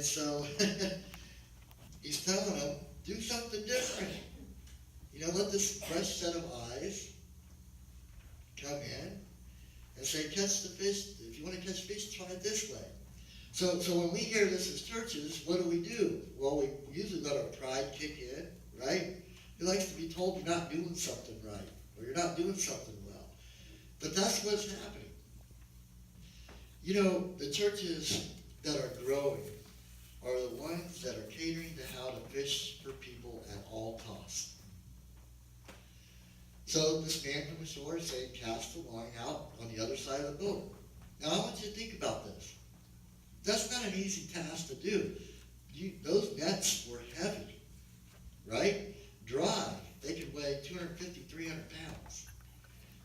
And so he's telling them, do something different. Let this fresh set of eyes come in and say, catch the fish. If you want to catch fish, try it this way. So when we hear this as churches, what do? Well, we usually let our pride kick in, right? It likes to be told you're not doing something right, or you're not doing something well. But that's what's happening. The churches that are growing are the ones that are catering to how to fish for people at all costs. So this man from the shore is saying, cast the line out on the other side of the boat. Now I want you to think about this. That's not an easy task to do. Those nets were heavy, right? Dry. They could weigh 250, 300 pounds.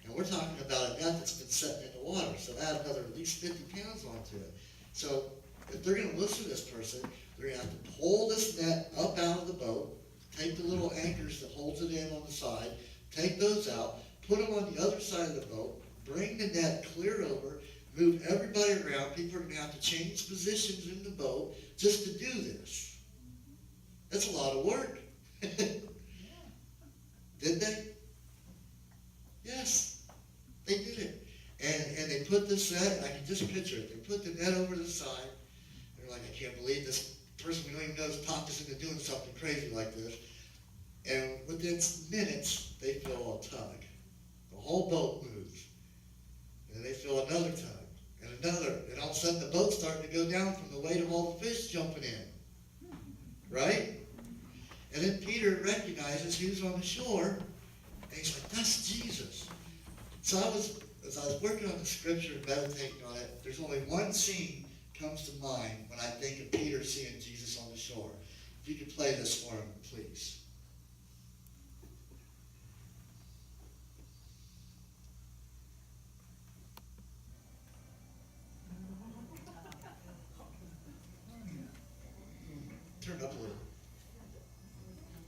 And we're talking about a net that's been sitting in the water, so add another at least 50 pounds onto it. So if they're going to listen to this person, they're going to have to pull this net up out of the boat, take the little anchors that holds it in on the side, take those out, put them on the other side of the boat, bring the net clear over, move everybody around. People are going to have to change positions in the boat just to do this. That's a lot of work. Did they? Yes, they did it. And they put this net, I can just picture it, they put the net over the side. They're like, I can't believe this person we don't even know is talked us into doing something crazy like this. And within minutes, they feel a tug. The whole boat moves. And they feel another tug, and another. And all of a sudden, the boat's starting to go down from the weight of all the fish jumping in. Right? And then Peter recognizes who's on the shore, and he's like, that's Jesus. So as I was working on the scripture and meditating on it, there's only one scene comes to mind when I think of Peter seeing Jesus on the shore. If you could play this for him, please. Turn it up a little.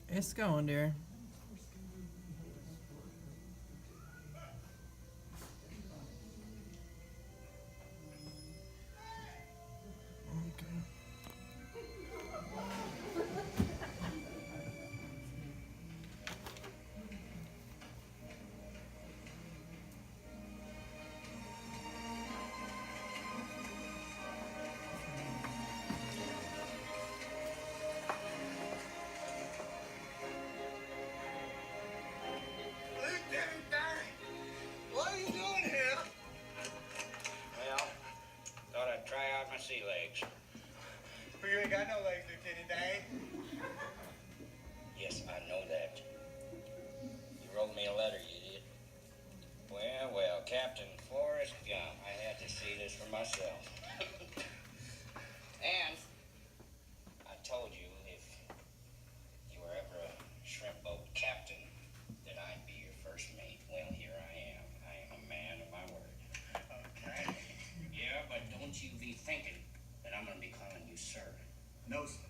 It's going, dear. What are you doing here? Well, thought I'd try out my sea legs. But you ain't got no legs, Lieutenant Dan. Yes, I know that. You wrote me a letter, you did. Well, Captain Forrest Gump, I had to see this for myself. And I told you if you were ever a shrimp boat captain, that I'd be your first mate. Well, here I am. I am a man of my word. Okay. Yeah, but don't you be thinking that I'm going to be calling you sir. No, sir.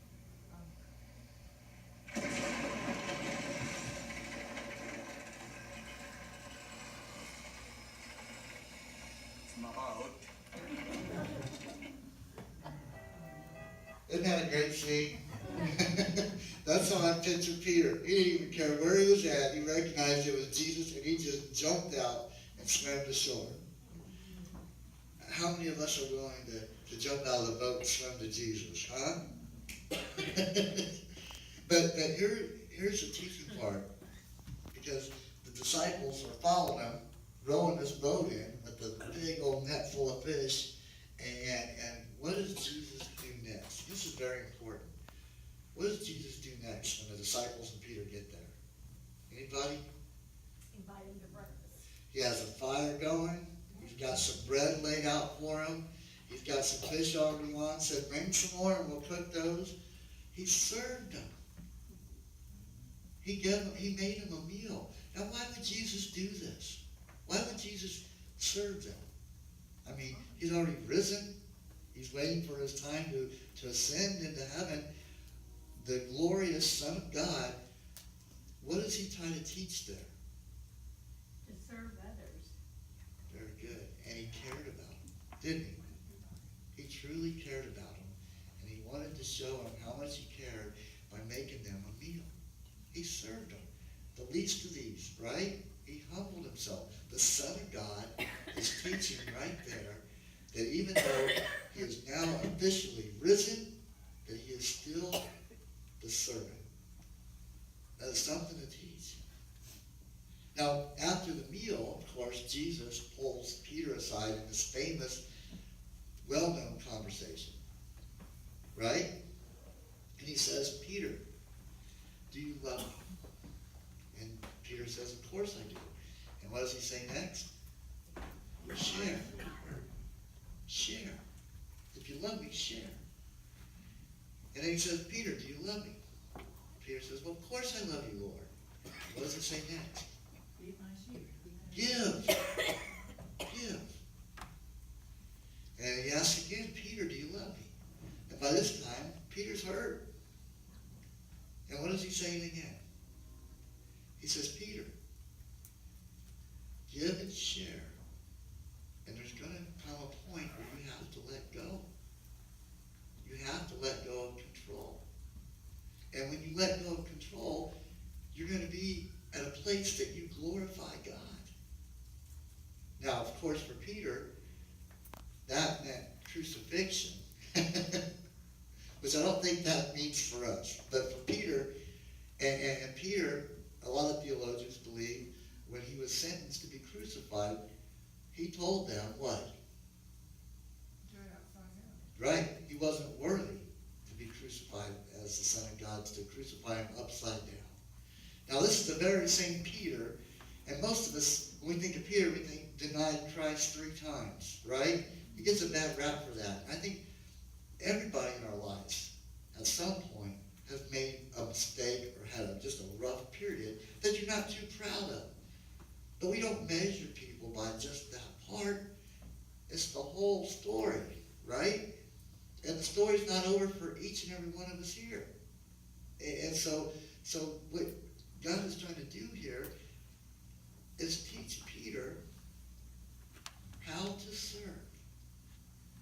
It's my boat. Isn't that a great scene? That's how I picture Peter. He didn't even care where he was at. He recognized it was Jesus, and he just jumped out and swam to shore. How many of us are willing to jump out of the boat and swim to Jesus, huh? but here's the teaching part, because the disciples are following him, rowing this boat in with the big old net full of fish, and what does Jesus do next? This is very important. What does Jesus do next when the disciples and Peter get there? Anybody? Invite him to breakfast. He has a fire going. He's got some bread laid out for him. He's got some fish already on. Said, bring some more and we'll cook those. He served them. He made him a meal. Now, why would Jesus do this? Why would Jesus serve them? I mean, he's already risen. He's waiting for his time to ascend into heaven. The glorious Son of God, what is he trying to teach there? To serve others. Very good. And he cared about them, didn't he? He truly cared about them. And he wanted to show them how much he cared by making them a meal. He served them. The least of these, right? He humbled himself. The Son of God is teaching right there that even though he is now officially risen, that he is still the servant. That is something to teach. Now, after the meal, of course, Jesus pulls Peter aside in this famous, well-known conversation. Right? And he says, Peter, do you love me? And Peter says, of course I do. And what does he say next? Share. Share. If you love me, share. And then he says, Peter, do you love me? Peter says, well, of course I love you, Lord. What does it say next? Feed my sheep. Give. Give. And he asks again, Peter, do you love me? And by this time, Peter's hurt. And what is he saying again? He says, Peter, give and share. And there's going to come a point where you have to let go. You have to let go of control. And when you let go of control, you're going to be at a place that you glorify God. Now, of course, for Peter, that meant crucifixion. Which I don't think that means for us. But for Peter, and Peter, a lot of theologians believe, when he was sentenced to be crucified, he told them what? Right. He wasn't worthy to be crucified as the Son of God, to crucify him upside down. Now, this is the very same Peter, and most of us, when we think of Peter, we think denied Christ 3 times, right? He gets a bad rap for that. I think everybody in our lives, at some point, has made a mistake or had just a rough period that you're not too proud of. But we don't measure people by just that part. It's the whole story, right? And the story's not over for each and every one of us here. And so what God is trying to do here is teach Peter how to serve.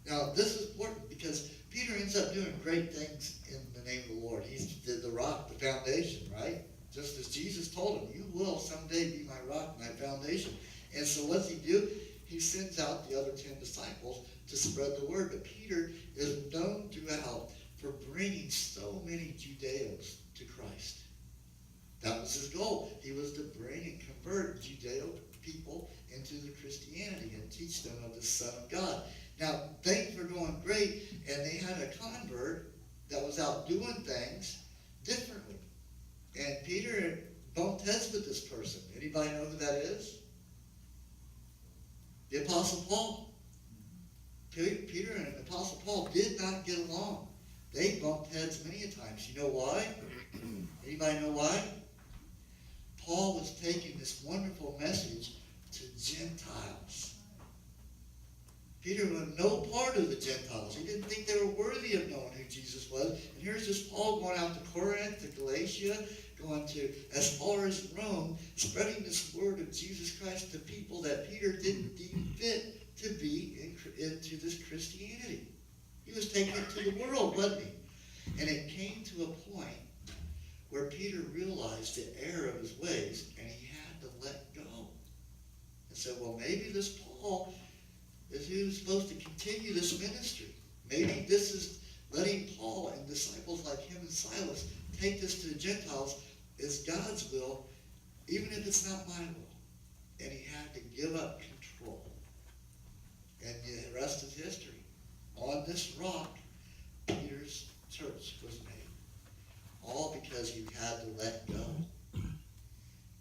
Now, this is important because Peter ends up doing great things in the name of the Lord. He's the rock, the foundation, right? Just as Jesus told him, you will someday be my rock, my foundation. And so what does he do? He sends out the other 10 disciples to spread the word. But Peter is known throughout for bringing so many Judeos to Christ. That was his goal. He was to bring and convert Judeo people into the Christianity and teach them of the Son of God. Now, things were going great, and they had a convert that was out doing things differently. And Peter bumped heads with this person. Anybody know who that is? The Apostle Paul. Peter and the Apostle Paul did not get along. They bumped heads many a times. You know why? Anybody know why? Paul was taking this wonderful message to Gentiles. Peter wanted no part of the Gentiles. He didn't think they were worthy of knowing who Jesus was. And here's this Paul going out to Corinth, to Galatia, going to as far as Rome, spreading this word of Jesus Christ to people that Peter didn't deem fit to be into this Christianity. He was taking it to the world, wasn't he? And it came to a point where Peter realized the error of his ways, and he had to let go. And said, well, maybe this Paul is who's supposed to continue this ministry. Maybe this is letting Paul and disciples like him and Silas take this to the Gentiles is God's will, even if it's not my will. And he had to give up control. And the rest is history. On this rock, Peter's church was made. All because he had to let go.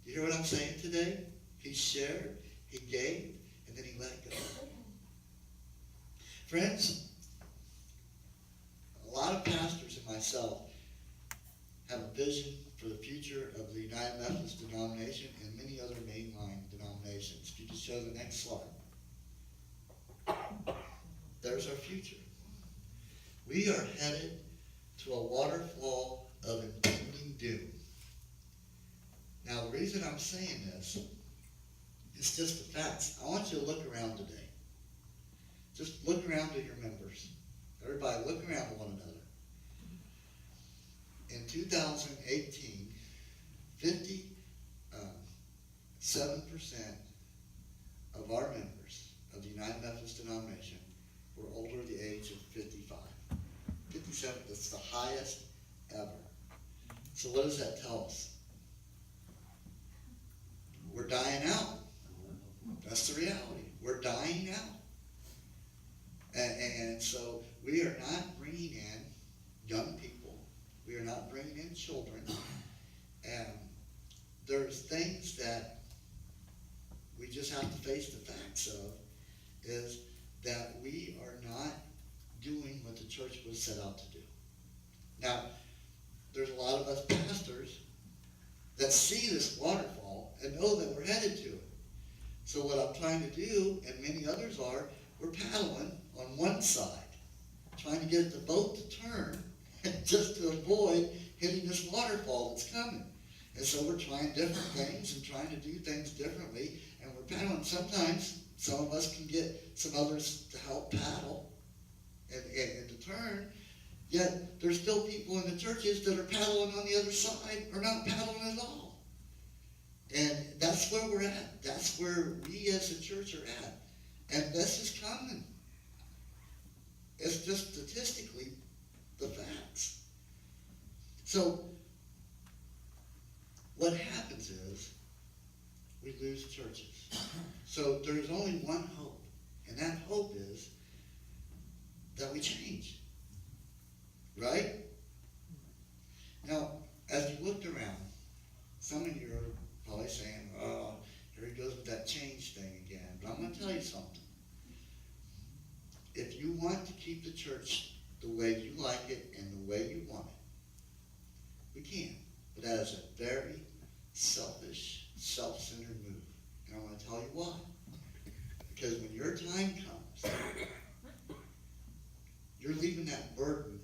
You hear what I'm saying today? He shared, he gave, and then he let go. Friends, a lot of pastors and myself have a vision for the future of the United Methodist denomination and many other mainline denominations. If you could show the next slide. There's our future. We are headed to a waterfall of impending doom. Now, the reason I'm saying this is just the facts. I want you to look around today. Just look around at your members. Everybody, look around at one another. in 2018, 57% of our members of the United Methodist denomination were older the age of 55. 57, that's the highest ever. So what does that tell us? We're dying out. That's the reality. We're dying out. And so we are not bringing in young people. We are not bringing in children. And there's things that we just have to face the facts of, is that we are not doing what the church was set out to do. Now, there's a lot of us pastors that see this waterfall and know that we're headed to it. So what I'm trying to do, and many others are, we're paddling on one side, trying to get the boat to turn just to avoid hitting this waterfall that's coming. And so we're trying different things and trying to do things differently, and we're paddling. Sometimes some of us can get some others to help paddle and to turn, yet there's still people in the churches that are paddling on the other side or not paddling at all. And that's where we're at. That's where we as a church are at. And this is coming. It's just statistically the facts. So what happens is we lose churches. So there's only one hope, and that hope is that we change. Right? Now, as you looked around, some of you are probably saying, oh, here he goes with that change thing again. But I'm going to tell you something. If you want to keep the church the way you like it and the way you want it, we can. But that is a very selfish, self-centered move. And I want to tell you why. Because when your time comes, you're leaving that burden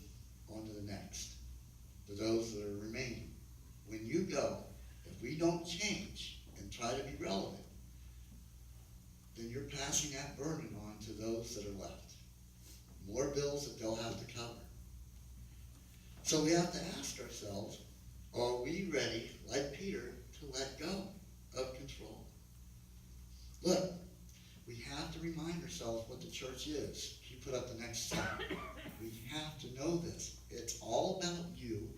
on to the next, to those that are remaining. When you go, if we don't change and try to be relevant, then you're passing that burden on to those that are left. More bills that they'll have to cover. So we have to ask ourselves, are we ready, like Peter, to let go of control? Look, we have to remind ourselves what the church is. Can you put up the next slide? We have to know this. It's all about you,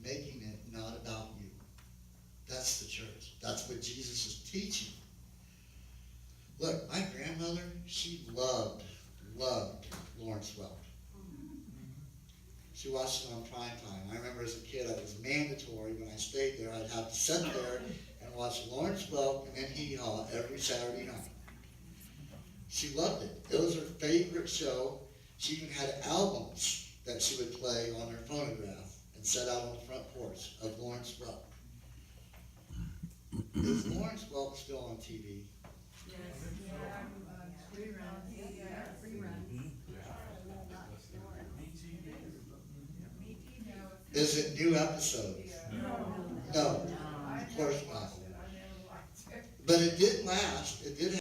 making it not about you. That's the church. That's what Jesus is teaching. Look, my grandmother, she loved Lawrence Welk. She watched it on prime time. I remember as a kid, it was mandatory when I stayed there. I'd have to sit there and watch Lawrence Welk and then Hee Haw every Saturday night. She loved it. It was her favorite show. She even had albums that she would play on her phonograph and set out on the front porch of Lawrence Welk. Is Lawrence Welk still on TV? Yes. Is it new episodes? No. Of course not. But it did last. It did